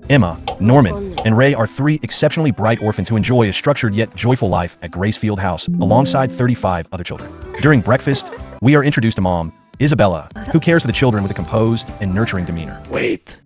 Emma, Norman, and Ray are three exceptionally bright orphans who enjoy a structured yet joyful life at Gracefield House alongside 35 other children. During breakfast, we are introduced to Mom, Isabella, who cares for the children with a composed and nurturing demeanor. Wait.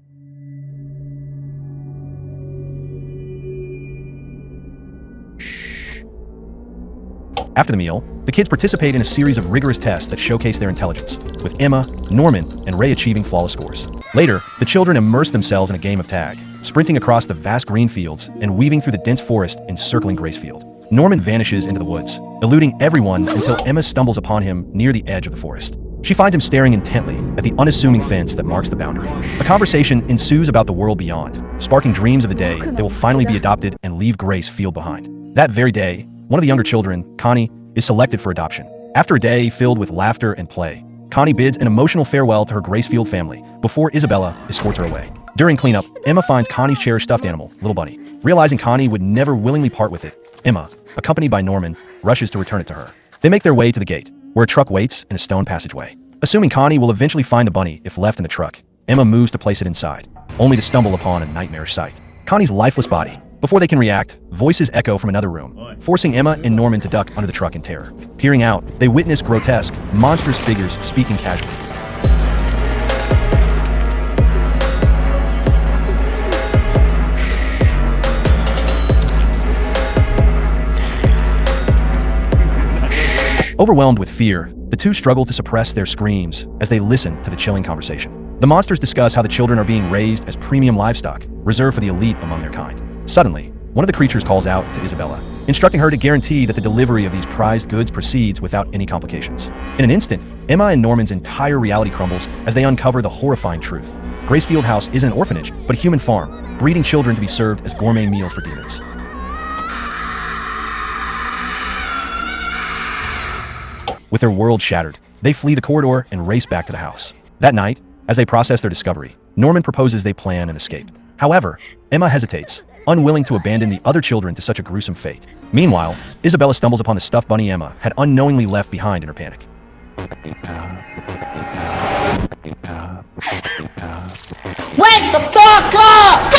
After the meal, the kids participate in a series of rigorous tests that showcase their intelligence, with Emma, Norman, and Ray achieving flawless scores. Later, the children immerse themselves in a game of tag, sprinting across the vast green fields and weaving through the dense forest encircling Gracefield. Norman vanishes into the woods, eluding everyone until Emma stumbles upon him near the edge of the forest. She finds him staring intently at the unassuming fence that marks the boundary. A conversation ensues about the world beyond, sparking dreams of the day they will finally be adopted and leave Gracefield behind. That very day, one of the younger children, Connie, is selected for adoption. After a day filled with laughter and play, Connie bids an emotional farewell to her Gracefield family before Isabella escorts her away. During cleanup, Emma finds Connie's cherished stuffed animal, Little Bunny. Realizing Connie would never willingly part with it, Emma, accompanied by Norman, rushes to return it to her. They make their way to the gate, where a truck waits in a stone passageway. Assuming Connie will eventually find the bunny if left in the truck, Emma moves to place it inside, only to stumble upon a nightmarish sight. Connie's lifeless body. Before they can react, voices echo from another room, forcing Emma and Norman to duck under the truck in terror. Peering out, they witness grotesque, monstrous figures speaking casually. Overwhelmed with fear, the two struggle to suppress their screams as they listen to the chilling conversation. The monsters discuss how the children are being raised as premium livestock, reserved for the elite among their kind. Suddenly, one of the creatures calls out to Isabella, instructing her to guarantee that the delivery of these prized goods proceeds without any complications. In an instant, Emma and Norman's entire reality crumbles as they uncover the horrifying truth. Gracefield House isn't an orphanage, but a human farm, breeding children to be served as gourmet meals for demons. With their world shattered, they flee the corridor and race back to the house. That night, as they process their discovery, Norman proposes they plan an escape. However, Emma hesitates, unwilling to abandon the other children to such a gruesome fate. Meanwhile, Isabella stumbles upon the stuffed bunny Emma had unknowingly left behind in her panic. Wake the fuck up!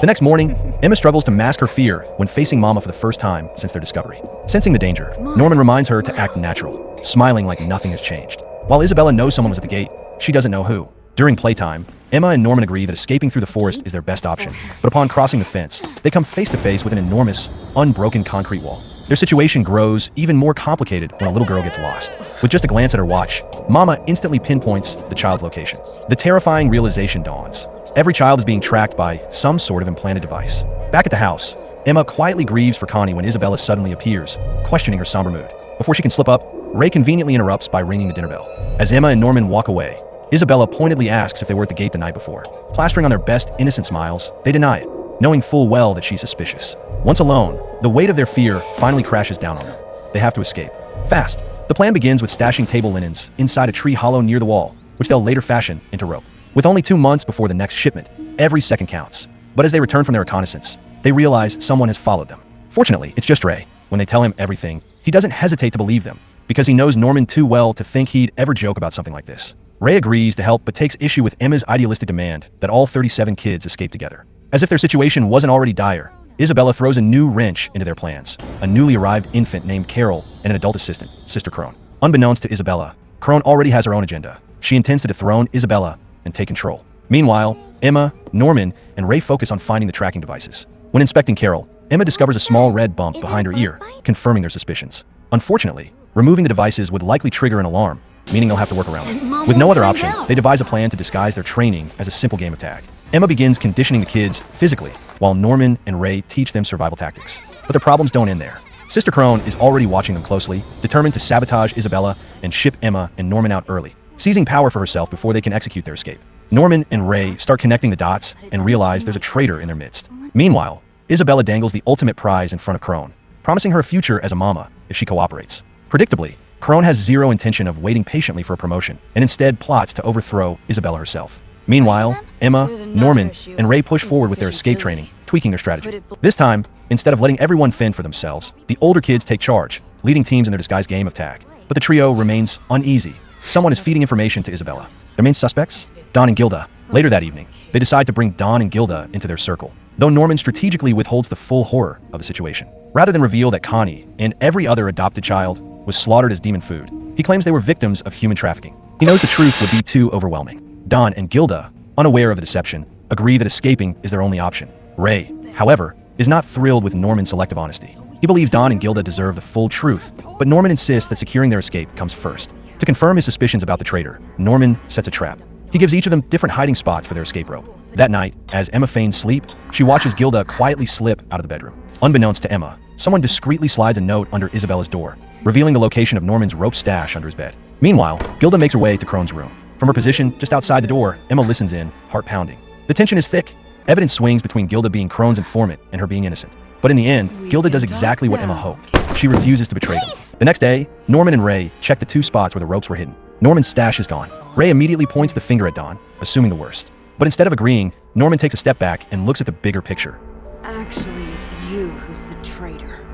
The next morning, Emma struggles to mask her fear when facing Mama for the first time since their discovery. Sensing the danger, Norman reminds her to act natural, smiling like nothing has changed. While Isabella knows someone was at the gate, she doesn't know who. During playtime, Emma and Norman agree that escaping through the forest is their best option, but upon crossing the fence, they come face to face with an enormous, unbroken concrete wall. Their situation grows even more complicated when a little girl gets lost. With just a glance at her watch, Mama instantly pinpoints the child's location. The terrifying realization dawns. Every child is being tracked by some sort of implanted device. Back at the house, Emma quietly grieves for Connie when Isabella suddenly appears, questioning her somber mood. Before she can slip up, Ray conveniently interrupts by ringing the dinner bell. As Emma and Norman walk away, Isabella pointedly asks if they were at the gate the night before. Plastering on their best innocent smiles, they deny it, knowing full well that she's suspicious. Once alone, the weight of their fear finally crashes down on them. They have to escape. Fast. The plan begins with stashing table linens inside a tree hollow near the wall, which they'll later fashion into rope. With only 2 months before the next shipment, every second counts. But as they return from their reconnaissance, they realize someone has followed them. Fortunately, it's just Ray. When they tell him everything, he doesn't hesitate to believe them, because he knows Norman too well to think he'd ever joke about something like this. Ray agrees to help but takes issue with Emma's idealistic demand that all 37 kids escape together. As if their situation wasn't already dire, Isabella throws a new wrench into their plans, a newly arrived infant named Carol and an adult assistant, Sister Crone. Unbeknownst to Isabella, Crone already has her own agenda. She intends to dethrone Isabella and take control. Meanwhile, Emma, Norman, and Ray focus on finding the tracking devices. When inspecting Carol, Emma discovers a small red bump behind her ear, confirming their suspicions. Unfortunately, removing the devices would likely trigger an alarm, meaning they'll have to work around it. With no other option, they devise a plan to disguise their training as a simple game of tag. Emma begins conditioning the kids physically, while Norman and Ray teach them survival tactics. But their problems don't end there. Sister Crone is already watching them closely, determined to sabotage Isabella and ship Emma and Norman out early, seizing power for herself before they can execute their escape. Norman and Ray start connecting the dots and realize there's a traitor in their midst. Meanwhile, Isabella dangles the ultimate prize in front of Crone, promising her a future as a mama if she cooperates. Predictably, Crone has zero intention of waiting patiently for a promotion, and instead plots to overthrow Isabella herself. Meanwhile, Emma, Norman, and Ray push forward with their escape training, tweaking their strategy. This time, instead of letting everyone fend for themselves, the older kids take charge, leading teams in their disguised game of tag. But the trio remains uneasy. Someone is feeding information to Isabella. Their main suspects? Don and Gilda. Later that evening, they decide to bring Don and Gilda into their circle, though Norman strategically withholds the full horror of the situation. Rather than reveal that Connie and every other adopted child was slaughtered as demon food, he claims they were victims of human trafficking. He knows the truth would be too overwhelming. Don and Gilda, unaware of the deception, agree that escaping is their only option. Ray, however, is not thrilled with Norman's selective honesty. He believes Don and Gilda deserve the full truth, but Norman insists that securing their escape comes first. To confirm his suspicions about the traitor, Norman sets a trap. He gives each of them different hiding spots for their escape rope. That night, as Emma feigns sleep, she watches Gilda quietly slip out of the bedroom. Unbeknownst to Emma, someone discreetly slides a note under Isabella's door, revealing the location of Norman's rope stash under his bed. Meanwhile, Gilda makes her way to Crone's room. From her position just outside the door, Emma listens in, heart pounding. The tension is thick. Evidence swings between Gilda being Crone's informant and her being innocent. But in the end, Gilda does exactly what Emma hoped. She refuses to betray them. The next day, Norman and Ray check the two spots where the ropes were hidden. Norman's stash is gone. Ray immediately points the finger at Don, assuming the worst. But instead of agreeing, Norman takes a step back and looks at the bigger picture. Actually, it's you who's the traitor,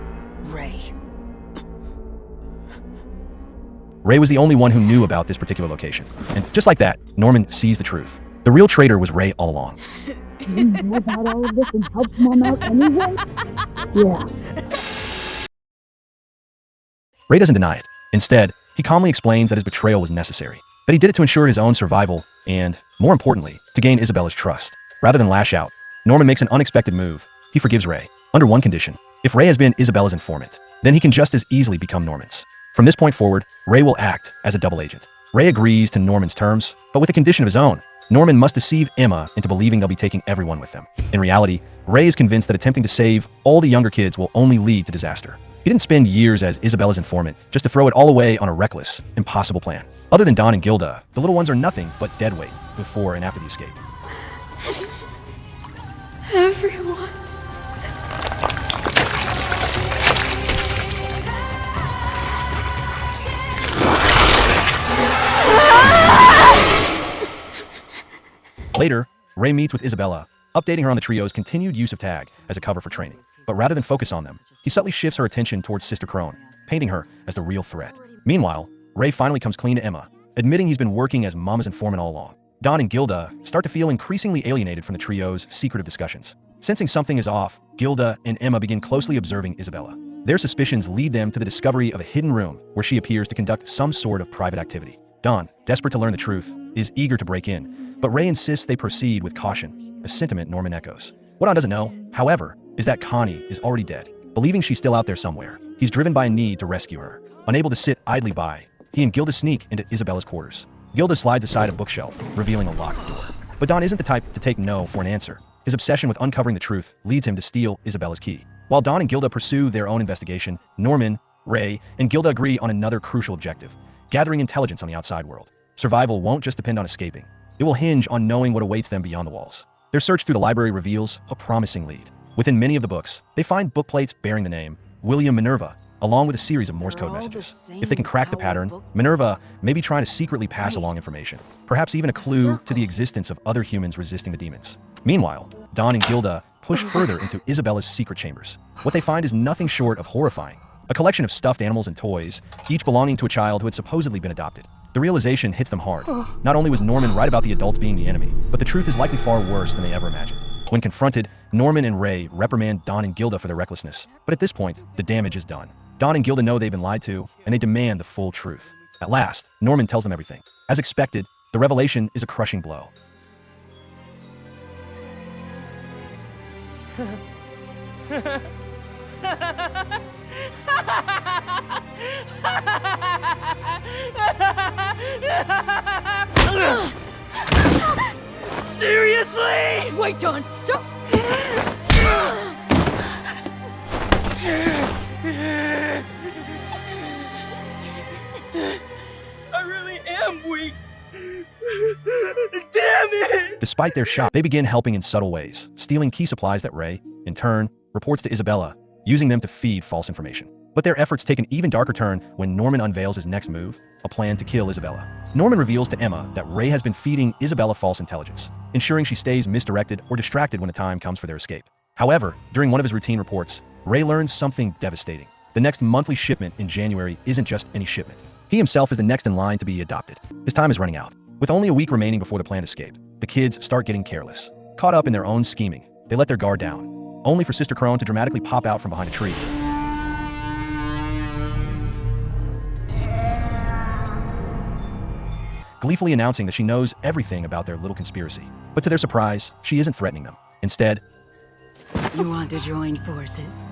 Ray. Ray was the only one who knew about this particular location. And just like that, Norman sees the truth. The real traitor was Ray all along. You know about all of this and helped Mom out anyway? Yeah. Ray doesn't deny it. Instead, he calmly explains that his betrayal was necessary, that he did it to ensure his own survival and, more importantly, to gain Isabella's trust. Rather than lash out, Norman makes an unexpected move. He forgives Ray, under one condition. If Ray has been Isabella's informant, then he can just as easily become Norman's. From this point forward, Ray will act as a double agent. Ray agrees to Norman's terms, but with a condition of his own. Norman must deceive Emma into believing they'll be taking everyone with them. In reality, Ray is convinced that attempting to save all the younger kids will only lead to disaster. He didn't spend years as Isabella's informant just to throw it all away on a reckless, impossible plan. Other than Don and Gilda, the little ones are nothing but dead weight before and after the escape. Everyone. Later, Ray meets with Isabella, updating her on the trio's continued use of tag as a cover for training. But rather than focus on them, he subtly shifts her attention towards Sister Crone, painting her as the real threat. Meanwhile, Ray finally comes clean to Emma, admitting he's been working as Mama's informant all along. Don and Gilda start to feel increasingly alienated from the trio's secretive discussions. Sensing something is off, Gilda and Emma begin closely observing Isabella. Their suspicions lead them to the discovery of a hidden room where she appears to conduct some sort of private activity. Don, desperate to learn the truth, is eager to break in, but Ray insists they proceed with caution, a sentiment Norman echoes. What Don doesn't know, however, is that Connie is already dead. Believing she's still out there somewhere, he's driven by a need to rescue her. Unable to sit idly by, he and Gilda sneak into Isabella's quarters. Gilda slides aside a bookshelf, revealing a locked door. But Don isn't the type to take no for an answer. His obsession with uncovering the truth leads him to steal Isabella's key. While Don and Gilda pursue their own investigation, Norman, Ray, and Gilda agree on another crucial objective: gathering intelligence on the outside world. Survival won't just depend on escaping. It will hinge on knowing what awaits them beyond the walls. Their search through the library reveals a promising lead. Within many of the books, they find bookplates bearing the name William Minerva, along with a series of Morse code messages. If they can crack the pattern, Minerva may be trying to secretly pass along information, perhaps even a clue to the existence of other humans resisting the demons. Meanwhile, Don and Gilda push further into Isabella's secret chambers. What they find is nothing short of horrifying. A collection of stuffed animals and toys, each belonging to a child who had supposedly been adopted. The realization hits them hard. Not only was Norman right about the adults being the enemy, but the truth is likely far worse than they ever imagined. When confronted, Norman and Ray reprimand Don and Gilda for their recklessness. But at this point, the damage is done. Don and Gilda know they've been lied to, and they demand the full truth. At last, Norman tells them everything. As expected, the revelation is a crushing blow. Seriously? Wait, Don, stop! I really am weak. Damn it! Despite their shock, they begin helping in subtle ways, stealing key supplies that Ray, in turn, reports to Isabella, using them to feed false information. But their efforts take an even darker turn when Norman unveils his next move, a plan to kill Isabella. Norman reveals to Emma that Ray has been feeding Isabella false intelligence, ensuring she stays misdirected or distracted when the time comes for their escape. However, during one of his routine reports, Ray learns something devastating. The next monthly shipment in January isn't just any shipment. He himself is the next in line to be adopted. His time is running out. With only a week remaining before the planned escape, the kids start getting careless. Caught up in their own scheming, they let their guard down, only for Sister Crone to dramatically pop out from behind a tree. Gleefully announcing that she knows everything about their little conspiracy. But to their surprise, she isn't threatening them. Instead, You want to join forces?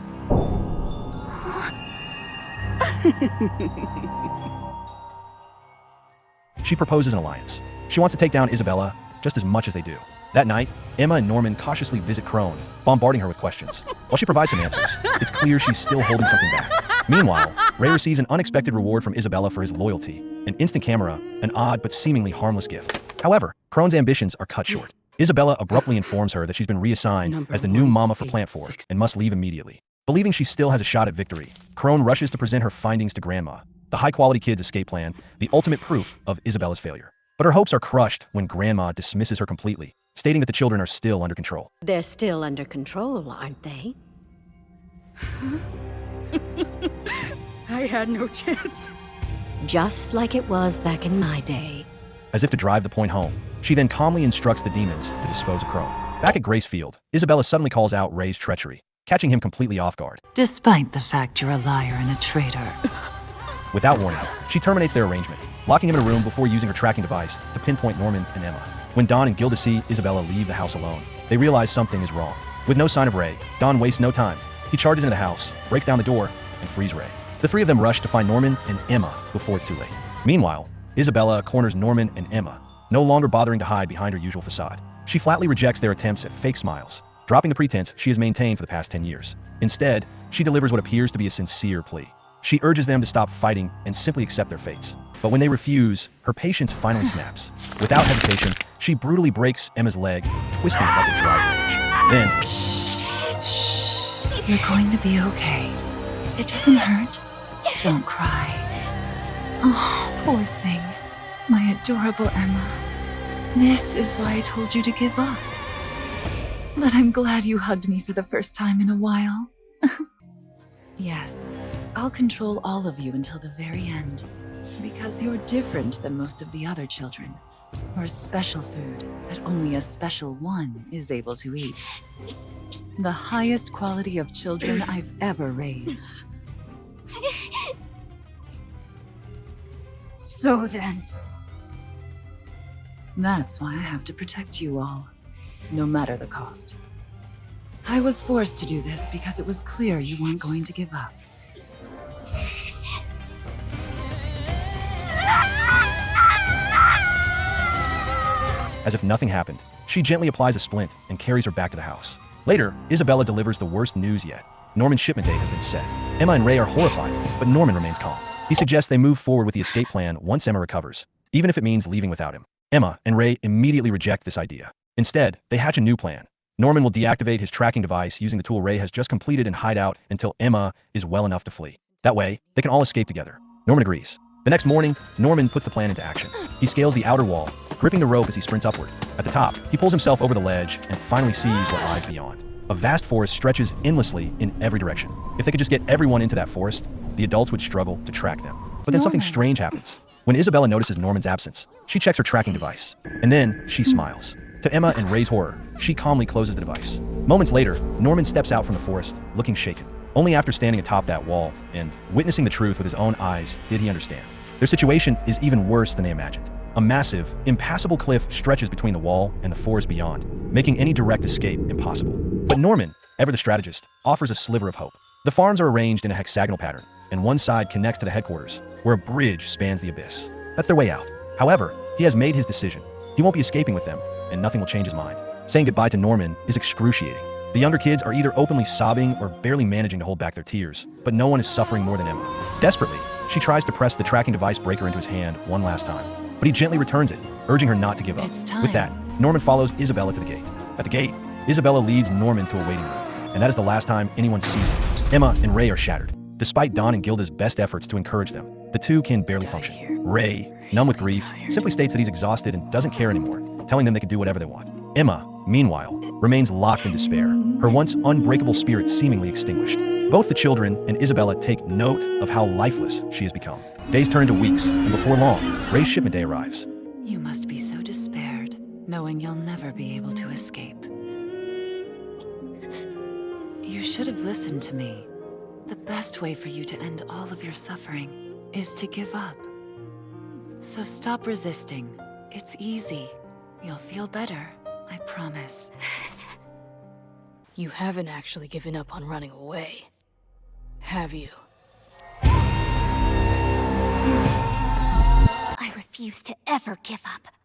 she proposes an alliance. She wants to take down Isabella just as much as they do. That night, Emma and Norman cautiously visit Crone, bombarding her with questions. While she provides some answers, it's clear she's still holding something back. Meanwhile, Ray receives an unexpected reward from Isabella for his loyalty, an instant camera, an odd but seemingly harmless gift. However, Crone's ambitions are cut short. Isabella abruptly informs her that she's been reassigned as the new mama for Plant 4 and must leave immediately. Believing she still has a shot at victory, Crone rushes to present her findings to Grandma, the high-quality kids' escape plan, the ultimate proof of Isabella's failure. But her hopes are crushed when Grandma dismisses her completely, stating that the children are still under control. They're still under control, aren't they? I had no chance. Just like it was back in my day. As if to drive the point home, she then calmly instructs the demons to dispose of Crone. Back at Gracefield, Isabella suddenly calls out Ray's treachery, catching him completely off guard. Despite the fact you're a liar and a traitor. Without warning, she terminates their arrangement, locking him in a room before using her tracking device to pinpoint Norman and Emma. When Dawn and Gilda see Isabella leave the house alone, they realize something is wrong. With no sign of Ray, Dawn wastes no time. He charges into the house, breaks down the door, and frees Ray. The three of them rush to find Norman and Emma before it's too late. Meanwhile, Isabella corners Norman and Emma, no longer bothering to hide behind her usual facade. She flatly rejects their attempts at fake smiles, dropping the pretense she has maintained for the past 10 years. Instead, she delivers what appears to be a sincere plea. She urges them to stop fighting and simply accept their fates. But when they refuse, her patience finally snaps. Without hesitation, she brutally breaks Emma's leg, twisting it like a dry branch. Then, Shh. You're going to be okay. It doesn't hurt. Don't cry. Oh, poor thing. My adorable Emma. This is why I told you to give up. But I'm glad you hugged me for the first time in a while. Yes, I'll control all of you until the very end. Because you're different than most of the other children. You're special food that only a special one is able to eat. The highest quality of children I've ever raised. So then, That's why I have to protect you all, no matter the cost. I was forced to do this because it was clear you weren't going to give up. as if nothing happened, she gently applies a splint and carries her back to the house. Later, Isabella delivers the worst news yet. Norman's shipment date has been set. Emma and Ray are horrified, but Norman remains calm. He suggests they move forward with the escape plan once Emma recovers, even if it means leaving without him. Emma and Ray immediately reject this idea. Instead, they hatch a new plan. Norman will deactivate his tracking device using the tool Ray has just completed and hide out until Emma is well enough to flee. That way, they can all escape together. Norman agrees. The next morning, Norman puts the plan into action. He scales the outer wall, gripping the rope as he sprints upward. At the top, he pulls himself over the ledge and finally sees what lies beyond. A vast forest stretches endlessly in every direction. If they could just get everyone into that forest, the adults would struggle to track them. But then something strange happens. When Isabella notices Norman's absence, she checks her tracking device. And then she smiles. To Emma and Ray's horror, she calmly closes the device. Moments later, Norman steps out from the forest, looking shaken. Only after standing atop that wall and witnessing the truth with his own eyes did he understand. Their situation is even worse than they imagined. A massive, impassable cliff stretches between the wall and the forest beyond, making any direct escape impossible. But Norman, ever the strategist, offers a sliver of hope. The farms are arranged in a hexagonal pattern, and one side connects to the headquarters, where a bridge spans the abyss. That's their way out. However, he has made his decision. He won't be escaping with them, and nothing will change his mind. Saying goodbye to Norman is excruciating. The younger kids are either openly sobbing or barely managing to hold back their tears, but no one is suffering more than Emma. Desperately, she tries to press the tracking device breaker into his hand one last time, but he gently returns it, urging her not to give up. It's time. With that, Norman follows Isabella to the gate. At the gate, Isabella leads Norman to a waiting room, and that is the last time anyone sees him. Emma and Ray are shattered. Despite Dawn and Gilda's best efforts to encourage them, the two can barely function. Ray, numb with grief, simply states that he's exhausted and doesn't care anymore, telling them they can do whatever they want. Emma, meanwhile, remains locked in despair, her once unbreakable spirit seemingly extinguished. Both the children and Isabella take note of how lifeless she has become. Days turn into weeks, and before long, Ray's shipment day arrives. You must be so despaired, knowing you'll never be able to escape. You should have listened to me. The best way for you to end all of your suffering is to give up. So stop resisting. It's easy. You'll feel better, I promise. You haven't actually given up on running away, have you? I refuse to ever give up.